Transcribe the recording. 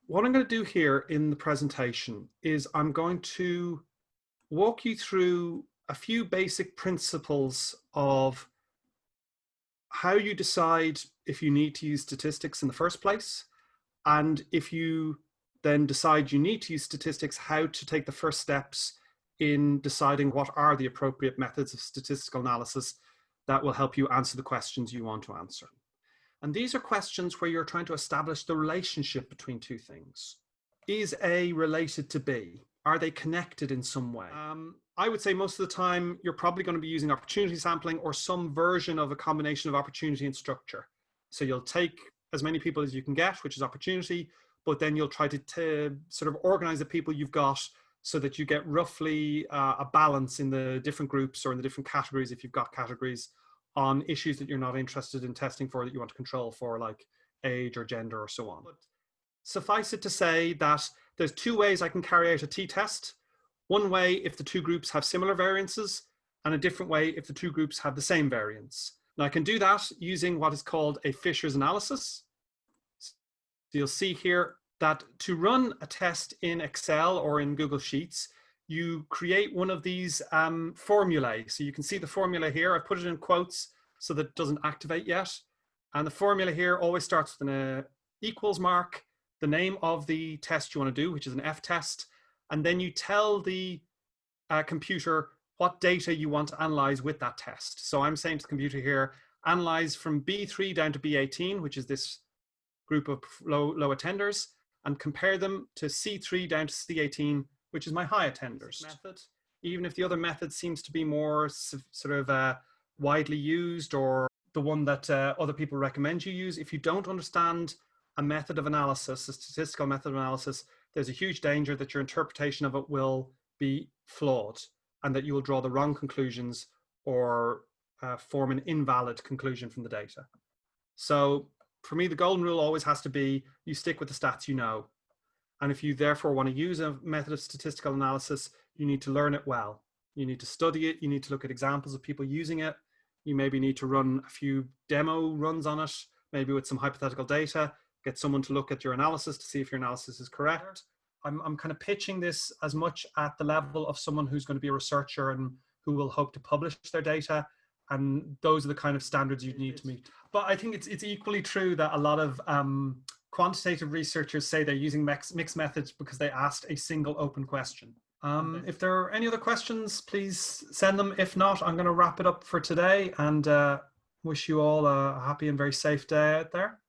What I'm going to do here in the presentation is I'm going to walk you through a few basic principles of how you decide if you need to use statistics in the first place, and if you then decide you need to use statistics, how to take the first steps in deciding what are the appropriate methods of statistical analysis that will help you answer the questions you want to answer. And these are questions where you're trying to establish the relationship between two things. Is A related to B? Are they connected in some way? I would say most of the time you're probably going to be using opportunity sampling or some version of a combination of opportunity and structure. So you'll take as many people as you can get, which is opportunity, but then you'll try to sort of organize the people you've got so that you get roughly a balance in the different groups or in the different categories, if you've got categories, on issues that you're not interested in testing for, that you want to control for, like age or gender or so on. But suffice it to say that there's two ways I can carry out a t-test. One way if the two groups have similar variances, and a different way if the two groups have the same variance. Now I can do that using what is called a Fischers Analysis. So you'll see here that to run a test in Excel or in Google Sheets, you create one of these formulae. So you can see the formula here. I put it in quotes so that it doesn't activate yet. And the formula here always starts with an equals mark, the name of the test you want to do, which is an F-test. And then you tell the computer what data you want to analyze with that test. So I'm saying to the computer here, analyze from B3 down to B18, which is this group of low attenders, and compare them to C3 down to C18, which is my high attenders method. Even if the other method seems to be more sort of widely used, or the one that other people recommend you use, if you don't understand a method of analysis, a statistical method of analysis, there's a huge danger that your interpretation of it will be flawed and that you will draw the wrong conclusions or form an invalid conclusion from the data. So for me, the golden rule always has to be you stick with the stats you know. And if you therefore want to use a method of statistical analysis, you need to learn it well. You need to study it. You need to look at examples of people using it. You maybe need to run a few demo runs on it, maybe with some hypothetical data, get someone to look at your analysis to see if your analysis is correct. I'm kind of pitching this as much at the level of someone who's going to be a researcher and who will hope to publish their data. And those are the kind of standards you need to meet. But I think it's equally true that a lot of quantitative researchers say they're using mixed methods because they asked a single open question. If there are any other questions, please send them. If not, I'm going to wrap it up for today and wish you all a happy and very safe day out there.